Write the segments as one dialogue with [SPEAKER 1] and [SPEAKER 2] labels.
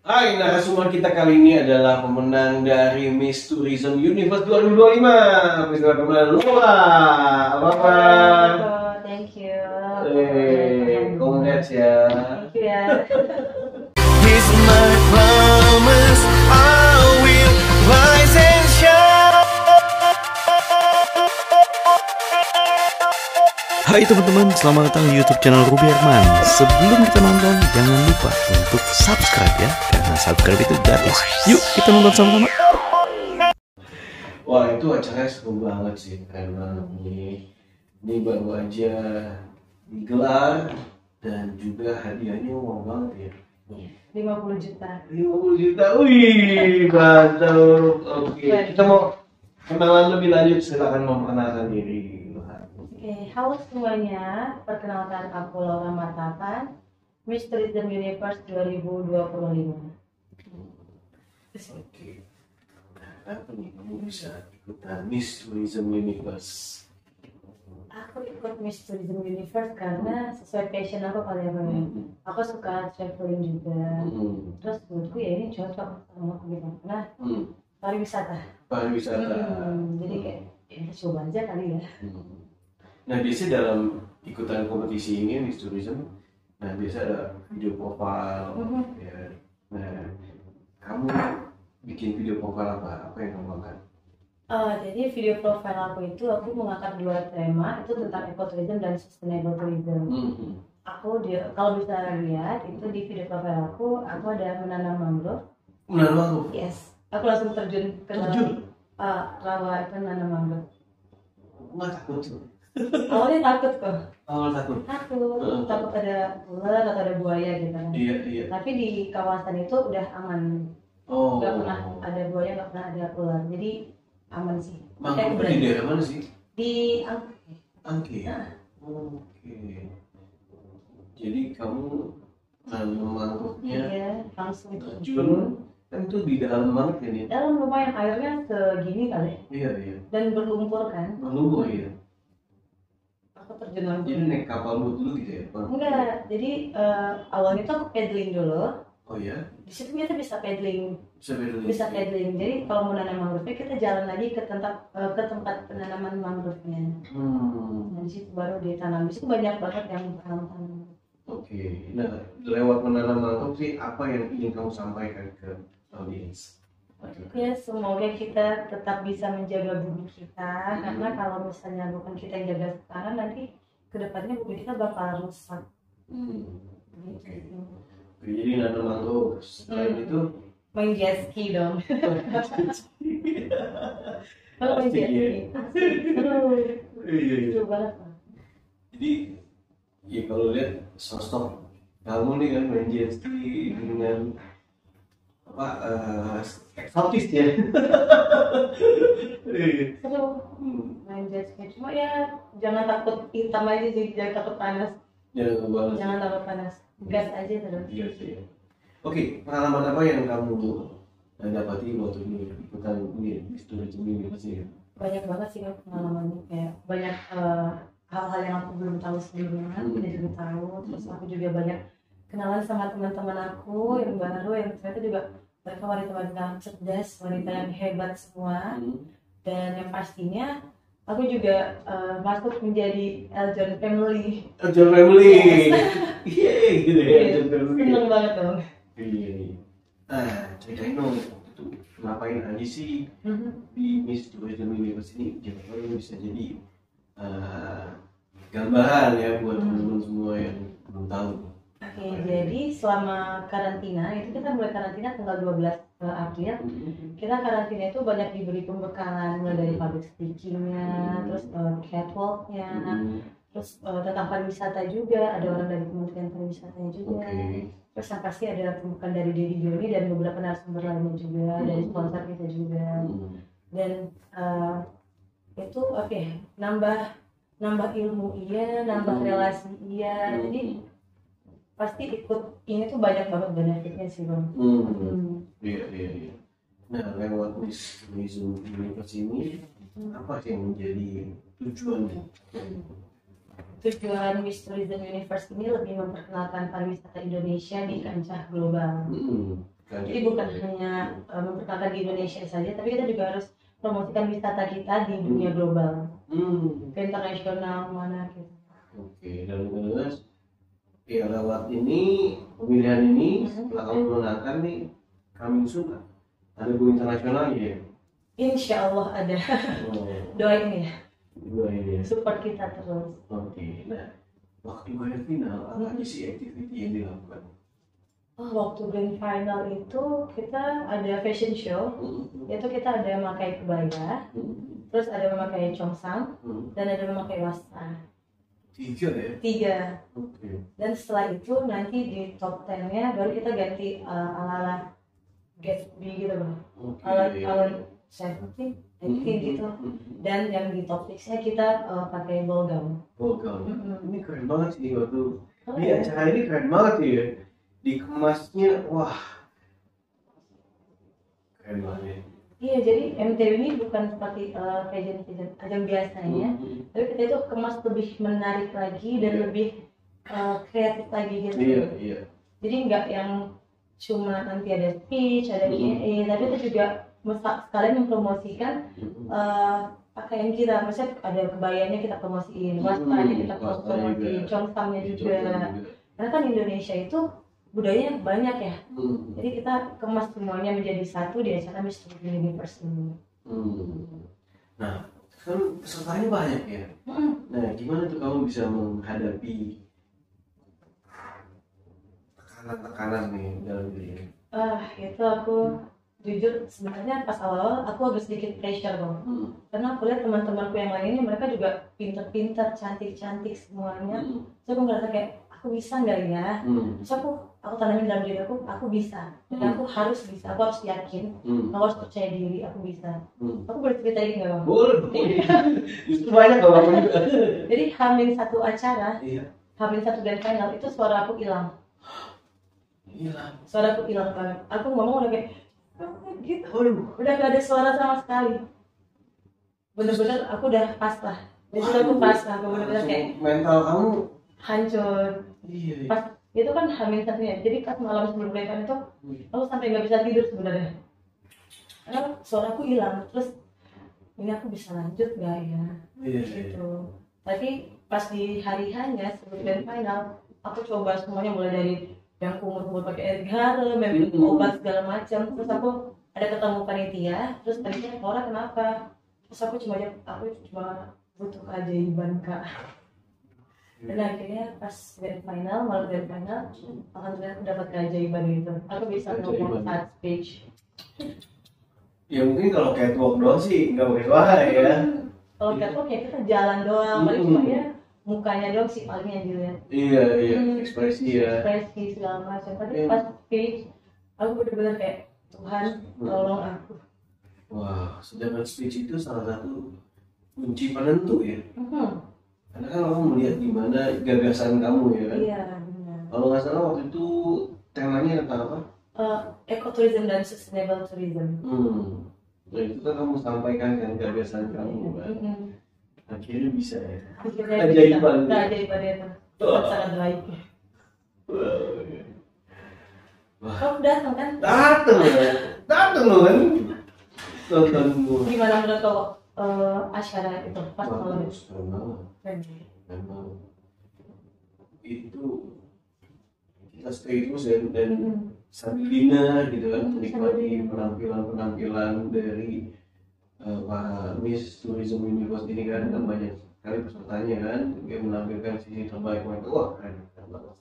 [SPEAKER 1] Hai, narasumber kita kali ini adalah pemenang dari Miss Tourism Universe 2025. Pemenang Laura. Apa kabar?
[SPEAKER 2] Thank you.
[SPEAKER 1] Congrats ya.
[SPEAKER 2] Thank you ya.
[SPEAKER 3] Here's my promise, I will rise and shine. Hai teman-teman, selamat datang di YouTube channel Ruby Herman. Sebelum kita nonton, jangan lupa untuk subscribe ya, karena subscribe itu gratis. Yuk kita nonton sama-sama.
[SPEAKER 1] Wah, itu acaranya seru banget sih, keren banget nih. Ini baru aja digelar dan juga hadiahnya wow banget ya.
[SPEAKER 2] 50 juta.
[SPEAKER 1] 50 juta, wih, mantap. Oke, kita mau kenalan lebih lanjut, silakan memperkenalkan diri.
[SPEAKER 2] Oke, halo semuanya. Perkenalkan aku Laura Martapan, Miss Tourism Universe 2025.
[SPEAKER 1] Oke. Apa nih kamu bisa ikutan Miss Tourism Universe?
[SPEAKER 2] Aku ikut Miss Tourism Universe karena sesuai passion aku kali ya, Bang. Aku suka traveling juga. Terus menurutku ya ini cocok sama aku gitu. Nah, pariwisata. Jadi kayak ya coba aja kali ya.
[SPEAKER 1] Nah, biasanya dalam ikutan kompetisi ini Miss Tourism, nah biasa ada video profile ya. Nah, kamu bikin video profile apa yang kamu angkat?
[SPEAKER 2] Jadi video profile aku itu aku mengangkat 2 tema itu tentang ecotourism dan sustainable tourism. Aku kalau bisa lihat itu di video profile aku ada menanam mangrove.
[SPEAKER 1] Menanam mangrove?
[SPEAKER 2] Yes, aku langsung terjun ke rawa itu menanam mangrove.
[SPEAKER 1] Nggak takut tuh?
[SPEAKER 2] Awalnya takut kok. Takut ada ular atau ada buaya gitu kan.
[SPEAKER 1] Iya.
[SPEAKER 2] Tapi di kawasan itu udah aman. Nggak pernah ada buaya, nggak pernah ada ular. Jadi aman sih.
[SPEAKER 1] Mangrove di daerah mana sih?
[SPEAKER 2] Di Angke.
[SPEAKER 1] Oke. Jadi kamu nanam mangrove-nya?
[SPEAKER 2] Iya, langsung
[SPEAKER 1] terjun. Kan itu di dalam banget kan ya?
[SPEAKER 2] Dalam lumayan, airnya segini kali.
[SPEAKER 1] Iya.
[SPEAKER 2] Dan berlumpur kan?
[SPEAKER 1] Berlumpur ya.
[SPEAKER 2] Aku terjun langsung.
[SPEAKER 1] Jadi naik kapal boat dulu gitu ya?
[SPEAKER 2] Enggak, jadi awalnya tuh aku paddling dulu.
[SPEAKER 1] Oh ya?
[SPEAKER 2] Di situ kita bisa paddling.
[SPEAKER 1] Bisa
[SPEAKER 2] paddling. Jadi kalau mau nanam mangrove kita jalan lagi ke tempat penanaman mangrove-nya. Nah, di situ baru ditanam. Di situ banyak banget yang tanam.
[SPEAKER 1] Oke. Nah, lewat menanam mangrove sih apa yang ingin kamu sampaikan ke audiens?
[SPEAKER 2] Ya, semoga kita tetap bisa menjaga bumi kita, karena kalau misalnya bukan kita yang jaga sekarang, nanti kedepannya bumi kita bakal rusak.
[SPEAKER 1] Oke. Jadi nanam mangrove. Selain itu
[SPEAKER 2] main jet ski dong. Kalau main jet ski, seru banget.
[SPEAKER 1] Jadi, ya kalau lihat sosok kamu nih kan main jet ski dengan eksotis ya.
[SPEAKER 2] Seru main jet ski, cuma ya jangan takut hitam aja sih, jangan takut panas. Jangan takut panas, gas aja terus.
[SPEAKER 1] Gas ya. Oke, pengalaman apa yang kamu dapati waktu ini ikutan ini Miss Tourism ini pasti ya?
[SPEAKER 2] Banyak banget sih kan pengalamannya, kayak banyak hal-hal yang aku belum tahu sebelumnya, jadi tahu. Terus aku juga banyak kenalan sama teman-teman aku yang baru, yang ternyata juga mereka wanita-wanita cerdas, wanita yang hebat semua. Dan yang pastinya aku juga masuk menjadi Eljon Family.
[SPEAKER 1] Iya gitu ya.
[SPEAKER 2] Seneng banget dong.
[SPEAKER 1] Iya. Ceritain dong itu ngapain aja sih di Miss Tourism Universe ini? Jangan bisa jadi gambaran ya buat teman-teman semua yang belum tahu.
[SPEAKER 2] Oke, jadi selama karantina itu kita mulai karantina tanggal 12 April. Kita karantina itu banyak diberi pembekalan mulai dari public speaking-nya, terus catwalk-nya, terus tentang pariwisata juga, ada orang dari Kementerian Pariwisatanya juga. Terus yang pasti ada pembukaan dari Dedi Joni dan beberapa narasumber lainnya juga, dari sponsor kita juga. Dan itu nambah ilmu iya, nambah relasi iya. Jadi pasti ikut ini tuh banyak banget benefitnya sih, Bang.
[SPEAKER 1] Iya. Nah, lewat Miss Tourism Universe ini apa sih yang menjadi tujuannya?
[SPEAKER 2] Tujuan Miss Tourism Universe ini lebih memperkenalkan pariwisata Indonesia di kancah global. Jadi bukan hanya memperkenalkan di Indonesia saja, tapi kita juga harus promosikan wisata kita di dunia global, ke internasional mana gitu.
[SPEAKER 1] Oke, dan terus ya lewat ini pemilihan ini setelah kamu menangkan nih coming soon ada go internasional ya.
[SPEAKER 2] Insya Allah ada.
[SPEAKER 1] Oh,
[SPEAKER 2] Doain ya,
[SPEAKER 1] ini ya.
[SPEAKER 2] support kita terus.
[SPEAKER 1] Oke, nah waktu grand final apa aja sih activity yang dilakukan?
[SPEAKER 2] Oh, waktu grand final itu kita ada fashion show, yaitu kita ada memakai kebaya, terus ada memakai chongsam, dan ada memakai wasta.
[SPEAKER 1] 3 ya?
[SPEAKER 2] 3.
[SPEAKER 1] Oke.
[SPEAKER 2] Dan setelah itu nanti di top 10-nya baru kita ganti ala-ala Gatsby gitu loh.
[SPEAKER 1] Oke.
[SPEAKER 2] Ala 70, 18 gitu. Dan yang di top 6-nya kita pakai ball gown.
[SPEAKER 1] Bogor. Ini keren banget sih waktu
[SPEAKER 2] Oh,
[SPEAKER 1] di
[SPEAKER 2] ya?
[SPEAKER 1] acara ini keren banget ya. Dikemasnya wah keren banget.
[SPEAKER 2] Iya, jadi MTW ini bukan seperti pageant ajang biasanya, tapi kita itu kemas lebih menarik lagi dan lebih kreatif lagi gitu.
[SPEAKER 1] Iya.
[SPEAKER 2] Jadi nggak yang cuma nanti ada speech, ada Q&A, tapi itu juga sekalian mempromosikan pakaian kita. Maksudnya ada kebayanya kita promosiin, wastanya kita promosiin, chongsam-nya juga. Karena kan Indonesia itu budayanya banyak ya. Jadi kita kemas semuanya menjadi satu di acara Miss Universe ini.
[SPEAKER 1] Nah, kan pesertanya banyak ya. Nah, gimana tuh kamu bisa menghadapi tekanan-tekanan nih dalam diri ini?
[SPEAKER 2] Itu aku jujur sebenarnya pas awal aku agak sedikit pressure dong. Karena aku lihat teman-temanku yang lain ini mereka juga pinter-pinter, cantik-cantik semuanya. Terus aku ngerasa kayak aku bisa nggak ya? Terus aku tanamin dalam diri aku bisa. Dan aku harus bisa, aku harus yakin, aku harus percaya diri, aku bisa. Aku boleh cerita ini nggak bang?
[SPEAKER 1] Boleh. Justru banyak kalau kamu juga.
[SPEAKER 2] Jadi hamil satu acara,
[SPEAKER 1] Iya.
[SPEAKER 2] hamil satu dan final itu suara aku hilang. Suara aku hilang banget. Aku ngomong udah kayak gitu. Udah gak ada suara sama sekali. Bener-bener aku udah pasrah. Jadi aku pasrah, aku bener-bener kayak
[SPEAKER 1] mental kamu
[SPEAKER 2] hancur.
[SPEAKER 1] iya.
[SPEAKER 2] Pas itu kan hamil satunya. Jadi pas malam sebelum pernikahan itu aku sampai nggak bisa tidur sebenarnya. Karena suara aku hilang. Terus ini aku bisa lanjut gak ya?
[SPEAKER 1] Iya.
[SPEAKER 2] Gitu. Tapi pas di hari hanya sebelum grand final, aku coba semuanya mulai dari yang kumur-kumur pakai air garam, yang obat segala macam. Terus aku ada ketemu panitia, terus panitia Laura kenapa? Terus aku cuma butuh keajaiban kak. Dan akhirnya pas grand final, malam grand final, alhamdulillah aku dapat keajaiban itu. Aku bisa ngomong saat speech.
[SPEAKER 1] Ya mungkin kalau catwalk doang sih nggak pakai suara ya.
[SPEAKER 2] Kalau catwalk ya kita jalan doang, paling cuma ya mukanya doang sih paling yang dilihat.
[SPEAKER 1] Iya, ekspresi ya.
[SPEAKER 2] Ekspresi segala macam. Tapi pas speech, aku benar-benar kayak Tuhan tolong aku.
[SPEAKER 1] Wah, sedangkan speech itu salah satu kunci penentu ya. Karena kan orang melihat gimana gagasan kamu ya kan.
[SPEAKER 2] Iya benar.
[SPEAKER 1] Kalau nggak salah waktu itu temanya tentang apa?
[SPEAKER 2] Ecotourism dan sustainable tourism.
[SPEAKER 1] Nah itu kan kamu sampaikan kan gagasan kamu kan. Akhirnya bisa ya.
[SPEAKER 2] Keajaiban itu sangat baik.
[SPEAKER 1] Wah.
[SPEAKER 2] Kamu datang kan?
[SPEAKER 1] Datang loh kan. Tontonmu.
[SPEAKER 2] Gimana menurut kau acara itu pas malam itu?
[SPEAKER 1] Memang itu kita stay terus dan sambil dinner gitu kan menikmati penampilan dari para Miss Tourism Universe ini kan banyak sekali pesertanya kan yang menampilkan sisi terbaik mereka. Wah keren banget.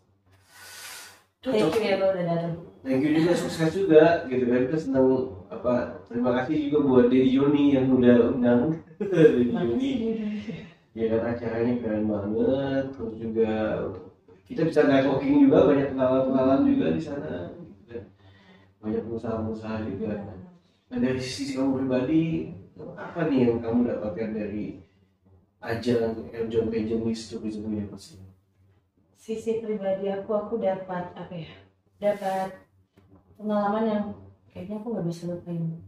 [SPEAKER 2] Thank you ya lo udah datang.
[SPEAKER 1] Thank you juga, sukses juga gitu kan. Kita senang terima kasih juga buat Dedi Yoni yang udah undang. Dedi Yoni ya kan acaranya keren banget. Terus juga kita bisa networking juga, banyak kenalan juga di sana gitu kan. Banyak pengusaha-pengusaha juga. Nah dari sisi kamu pribadi apa nih yang kamu dapatkan dari ajang Eljon Pageant Miss Tourism Universe?
[SPEAKER 2] Sisi pribadi aku dapat dapat pengalaman yang kayaknya aku nggak bisa lupain.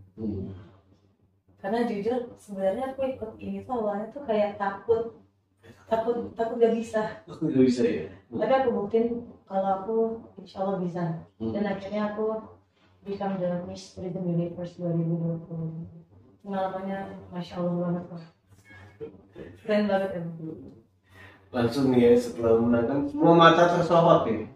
[SPEAKER 2] Karena jujur sebenarnya aku ikut ini tuh awalnya tuh kayak takut nggak bisa.
[SPEAKER 1] Nggak bisa ya.
[SPEAKER 2] Tapi aku buktiin kalau aku insya Allah bisa. Dan akhirnya aku become the Miss Tourism Universe 2020. Pengalamannya Masya Allah banget kok. Keren banget ya.
[SPEAKER 1] Langsung nih ya setelah menang kan semua mata tersorot nih.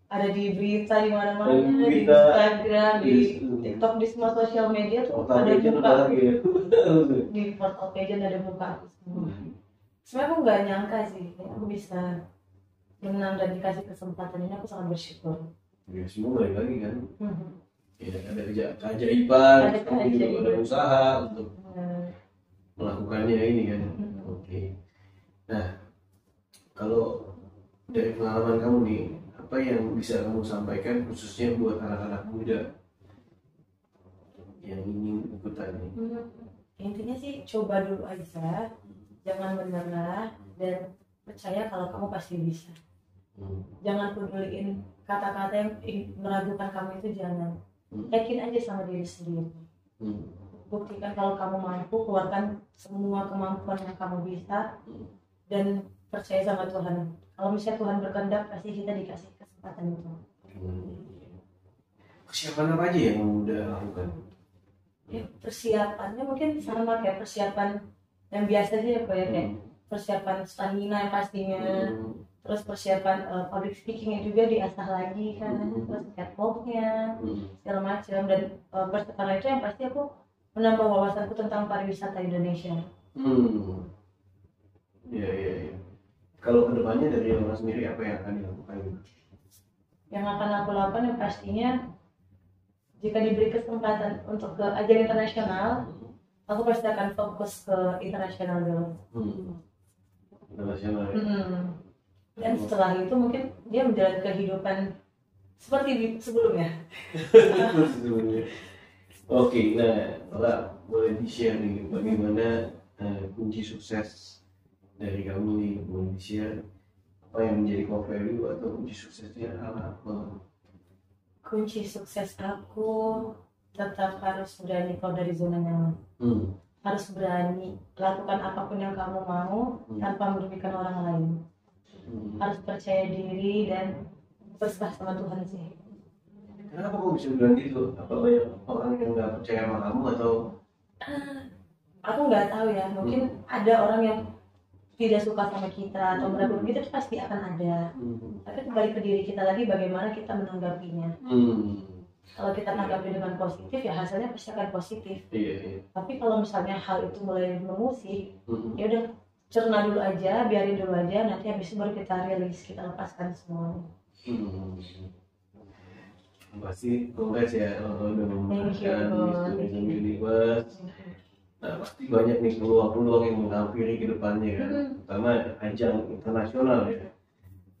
[SPEAKER 2] Ada di berita di mana-mana,
[SPEAKER 1] Di
[SPEAKER 2] di
[SPEAKER 1] berita,
[SPEAKER 2] Instagram, di
[SPEAKER 1] di-
[SPEAKER 2] TikTok, di semua sosial media tuh
[SPEAKER 1] Portal
[SPEAKER 2] ada
[SPEAKER 1] Legend
[SPEAKER 2] muka
[SPEAKER 1] udah lagi ya.
[SPEAKER 2] di portal Pageant ada muka aku semua. Sebenarnya aku nggak nyangka sih, kayak aku bisa menang dan dikasih kesempatan ini, aku sangat bersyukur.
[SPEAKER 1] Ya semua balik lagi kan.
[SPEAKER 2] Hmm.
[SPEAKER 1] Ya ada keajaiban,
[SPEAKER 2] Ada
[SPEAKER 1] tapi juga
[SPEAKER 2] keajaiban.
[SPEAKER 1] ada usaha untuk
[SPEAKER 2] Eh,
[SPEAKER 1] melakukannya ini kan. Oke. Nah, kalau dari pengalaman kamu nih, apa yang bisa kamu sampaikan khususnya buat anak-anak muda yang ingin ikutan ini?
[SPEAKER 2] Intinya sih coba dulu aja, jangan menyerah dan percaya kalau kamu pasti bisa. Jangan peduliin kata-kata yang meragukan kamu itu, jangan. Yakin aja sama diri sendiri. Buktikan kalau kamu mampu, keluarkan semua kemampuan yang kamu bisa dan percaya sama Tuhan. Kalau misalnya Tuhan berkehendak, pasti kita dikasih kesempatan itu.
[SPEAKER 1] Persiapan apa aja yang kamu udah lakukan?
[SPEAKER 2] Ya, persiapannya mungkin sama kayak persiapan yang biasa aja ya, kayak persiapan stamina yang pastinya, terus persiapan public speakingnya juga diasah lagi kan, terus catwalknya segala macam, dan setelah itu yang pasti aku menambah wawasanku tentang pariwisata Indonesia.
[SPEAKER 1] Iya. Kalau kedepannya dari Elona sendiri apa yang akan dilakukan?
[SPEAKER 2] Yang akan aku lakukan yang pastinya, jika diberi kesempatan untuk ke ajang internasional, aku pasti akan fokus ke internasional dulu.
[SPEAKER 1] Internasional ya?
[SPEAKER 2] Dan setelah itu mungkin dia menjalani kehidupan seperti sebelumnya.
[SPEAKER 1] Oke, nah Lola boleh di-share nih bagaimana kunci sukses dari kamu nih, boleh di-share apa yang menjadi core value atau kunci suksesnya apa?
[SPEAKER 2] Kunci sukses aku tetap harus berani keluar dari zona nyaman. Harus berani lakukan apapun yang kamu mau tanpa merugikan orang lain. Harus percaya diri dan berserah sama Tuhan sih.
[SPEAKER 1] Kenapa kamu bisa bilang gitu? Apa banyak orang yang nggak percaya sama kamu atau?
[SPEAKER 2] Aku nggak tahu ya, mungkin ada orang yang tidak suka sama kita atau meragukan kita, itu pasti akan ada. Tapi kembali ke diri kita lagi, bagaimana kita menanggapinya. Kalau kita tanggapi dengan positif, ya hasilnya pasti akan positif.
[SPEAKER 1] Iya.
[SPEAKER 2] Tapi kalau misalnya hal itu mulai mengusik, ya udah cerna dulu aja, biarin dulu aja, nanti habis itu baru kita rilis, kita lepaskan semuanya.
[SPEAKER 1] Pasti congrats ya udah memenangkan Miss Tourism Universe. Nah pasti banyak nih peluang-peluang yang menghampiri ke depannya kan, terutama ajang internasional ya.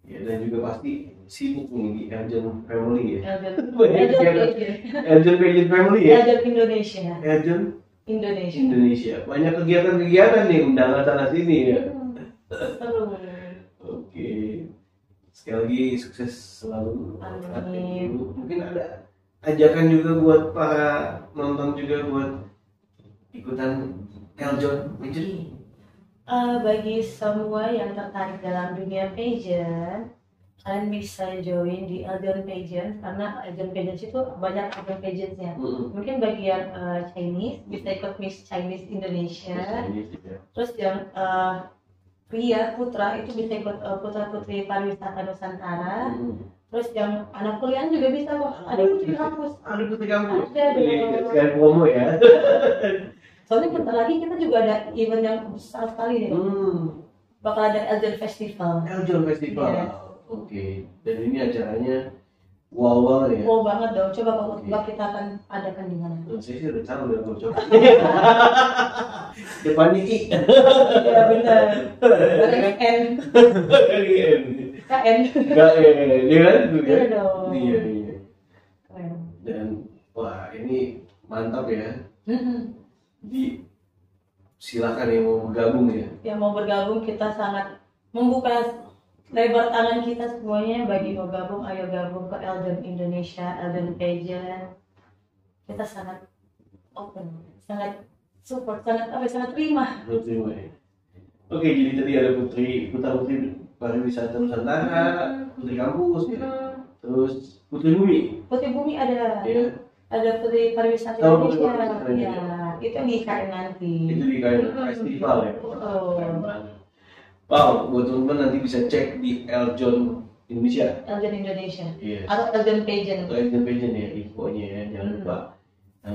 [SPEAKER 1] Ya dan juga pasti sibuk nih di Elgin Family ya. Elgin Pageant Family ya.
[SPEAKER 2] Elgin Indonesia.
[SPEAKER 1] Elgin
[SPEAKER 2] Indonesia.
[SPEAKER 1] Indonesia. Banyak kegiatan-kegiatan nih, undangan sana sini ya.
[SPEAKER 2] Seru.
[SPEAKER 1] Oke. Sekali lagi sukses selalu.
[SPEAKER 2] Amin.
[SPEAKER 1] Mungkin ada ajakan juga buat para nonton juga buat ikutan Elgin Pageant.
[SPEAKER 2] Bagi semua yang tertarik dalam dunia pageant, kalian bisa join di Elgin Pageant, karena Elgin Pageant itu banyak Elgin Pageantnya. Mungkin bagi yang Chinese bisa ikut Miss Chinese Indonesia. Terus yang pria putra itu bisa ikut putra putri pariwisata Nusantara. Terus yang anak kuliah juga bisa kok. Ada putri kampus.
[SPEAKER 1] Ada putri kampus.
[SPEAKER 2] Ada.
[SPEAKER 1] Sekalian promo ya.
[SPEAKER 2] Soalnya bentar lagi kita juga ada event yang besar sekali nih. Bakal ada Elgin Festival.
[SPEAKER 1] Elgin Festival.
[SPEAKER 2] Yes.
[SPEAKER 1] Oke. Dan ini acaranya wow banget ya.
[SPEAKER 2] Wow banget dong. Coba kalau kita akan adakan di mana?
[SPEAKER 1] Saya sih udah tahu udah mau coba. Depan Niki.
[SPEAKER 2] Iya benar. KN. KN.
[SPEAKER 1] Iya kan?
[SPEAKER 2] Iya dong.
[SPEAKER 1] Iya.
[SPEAKER 2] Keren.
[SPEAKER 1] Dan wah ini mantap ya. Jadi silakan yang mau bergabung ya.
[SPEAKER 2] Yang mau bergabung, kita sangat membuka lebar tangan kita semuanya. Bagi mau gabung, ayo gabung ke Elgin Indonesia, Elgin Pageant. Kita sangat open, sangat support, sangat terima.
[SPEAKER 1] Oke, jadi tadi ada putra putri pariwisata Nusantara, putri kampus, ya. Terus putri bumi.
[SPEAKER 2] Putri Bumi ada.
[SPEAKER 1] Ya.
[SPEAKER 2] Ada Putri Pariwisata
[SPEAKER 1] Oh, Putri
[SPEAKER 2] Indonesia.
[SPEAKER 1] Pariwisata
[SPEAKER 2] Ya, itu di IKN nanti.
[SPEAKER 1] Itu di kayak festival ya.
[SPEAKER 2] Oh.
[SPEAKER 1] Keren banget. Wow, buat teman-teman nanti bisa cek di Eljon Indonesia.
[SPEAKER 2] Eljon Indonesia.
[SPEAKER 1] Yes.
[SPEAKER 2] Atau Eljon Pageant.
[SPEAKER 1] Eljon Pageant ya infonya ya, jangan lupa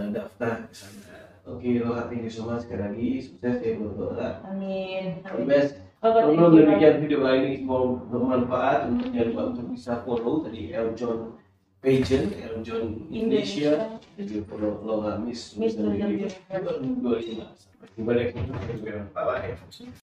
[SPEAKER 1] daftar ke sana. Oke, lo thank you so much sekali lagi, sukses ya buat lo.
[SPEAKER 2] Amin.
[SPEAKER 1] All the best.
[SPEAKER 2] Oh,
[SPEAKER 1] Kalau demikian video kali ini semoga bermanfaat. Jangan lupa untuk bisa follow tadi Eljon Pageant, Eljon Indonesia. Jadi follow lo nggak miss.
[SPEAKER 2] Miss 2025.
[SPEAKER 1] Sampai jumpa next video. Bye bye.